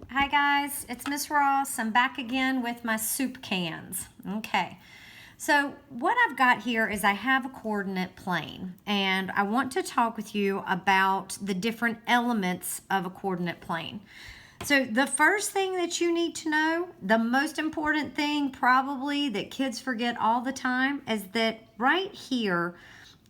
Hi guys, it's Miss Ross. I'm back again with my soup cans. Okay, so what I've got here is I have a coordinate plane, and I want to talk with you about the different elements of a coordinate plane. So the first thing that you need to know, the most important thing probably that kids forget all the time, is that right here,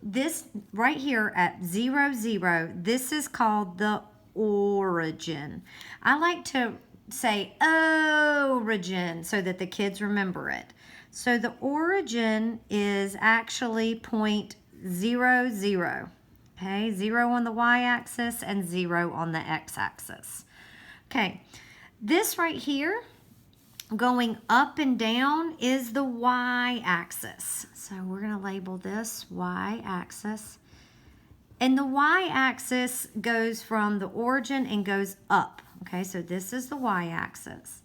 this right here at 0, 0, this is called the origin. I like to say origin so that the kids remember it. So the origin is actually point 0, 0. Okay, 0 on the y-axis and 0 on the x-axis. Okay, this right here going up and down is the y-axis. So we're going to label this y-axis. And the y-axis goes from the origin and goes up. Okay, so this is the y-axis.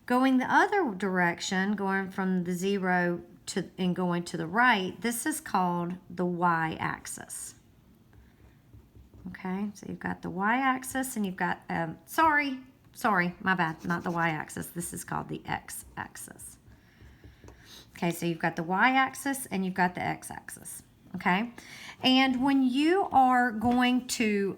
Going the other direction, going from the 0 to and going to the right, this is called the y-axis. Okay, so you've got the y-axis and you've got, sorry, my bad, not the y-axis. This is called the x-axis. Okay, so you've got the y-axis and you've got the x-axis. Okay, and when you are going to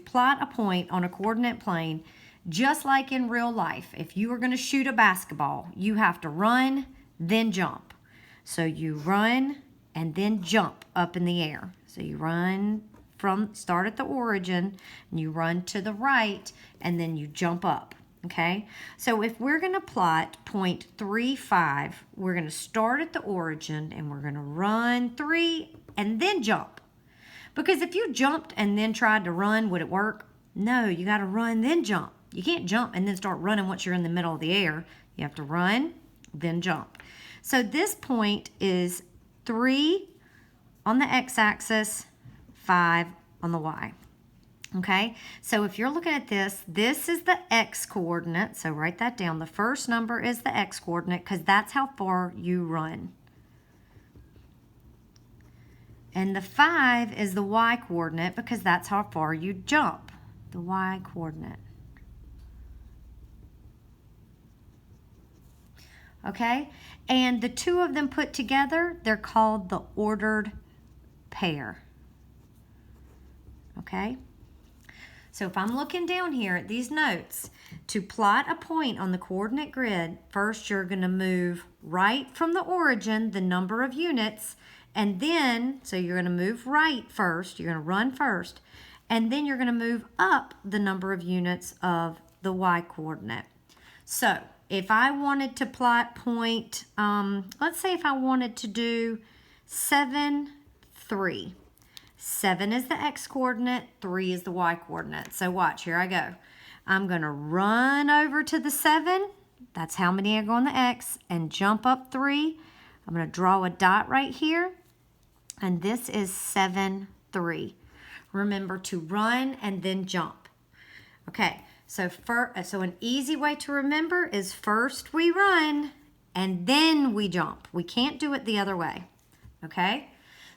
plot a point on a coordinate plane, just like in real life, if you are going to shoot a basketball, you have to run, then jump. So you run and then jump up in the air. So you run start at the origin, and you run to the right, and then you jump up. Okay, so if we're going to plot point 3, 5, we're going to start at the origin and we're going to run 3 and then jump. Because if you jumped and then tried to run, would it work? No, you got to run then jump. You can't jump and then start running once you're in the middle of the air. You have to run, then jump. So this point is 3 on the x-axis, 5 on the y. Okay, so if you're looking at this, this is the x coordinate. So write that down. The first number is the x coordinate because that's how far you run. And the 5 is the y coordinate because that's how far you jump. The y coordinate. Okay, and the two of them put together, they're called the ordered pair. Okay. So if I'm looking down here at these notes, to plot a point on the coordinate grid, first you're going to move right from the origin, the number of units, and then, so you're going to move right first, you're going to run first, and then you're going to move up the number of units of the y coordinate. So if I wanted to plot point, let's say if I wanted to do 7, 3. 7 is the x-coordinate, 3 is the y-coordinate. So watch, here I go. I'm going to run over to the 7. That's how many I go on the x, and jump up 3. I'm going to draw a dot right here, and this is 7, 3. Remember to run and then jump. Okay, so an easy way to remember is first we run, and then we jump. We can't do it the other way, okay?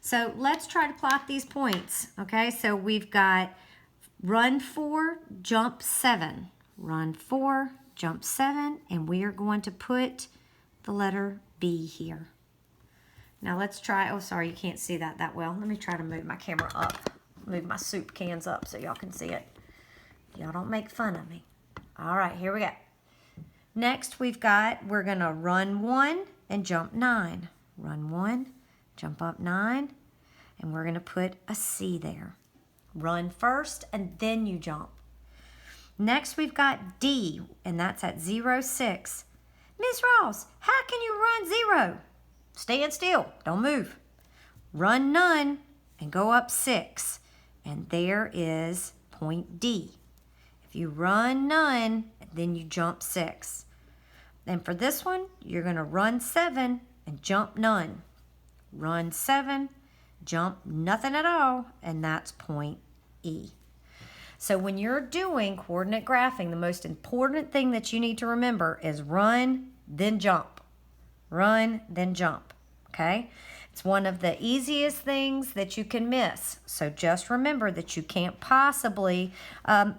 So let's try to plot these points, okay? So we've got run 4, jump 7. Run 4, jump 7, and we are going to put the letter B here. Now let's try, oh sorry, you can't see that well. Let me try to move my camera up, move my soup cans up so y'all can see it. Y'all don't make fun of me. All right, here we go. Next we're gonna run 1 and jump 9. Run 1. Jump up 9, and we're going to put a C there. Run first, and then you jump. Next, we've got D, and that's at 0, 6. Miss Ross, how can you run 0? Stand still. Don't move. Run none, and go up 6. And there is point D. If you run none, then you jump 6. And for this one, you're going to run 7 and jump none. Run 7, jump nothing at all, and that's point E. So when you're doing coordinate graphing, the most important thing that you need to remember is run, then jump. Run, then jump, okay? It's one of the easiest things that you can miss. So just remember that you can't possibly,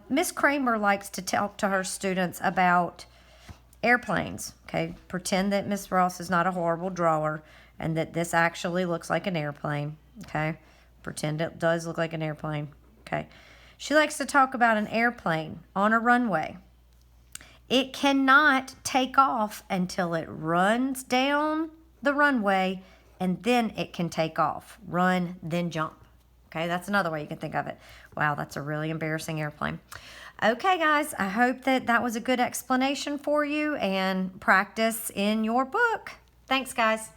Miss Kramer likes to talk to her students about airplanes, okay? Pretend that Miss Ross is not a horrible drawer and that this actually looks like an airplane, okay? Pretend it does look like an airplane, okay? She likes to talk about an airplane on a runway. It cannot take off until it runs down the runway, and then it can take off. Run, then jump. Okay, that's another way you can think of it. Wow, that's a really embarrassing airplane. Okay, guys, I hope that that was a good explanation for you and practice in your book. Thanks, guys.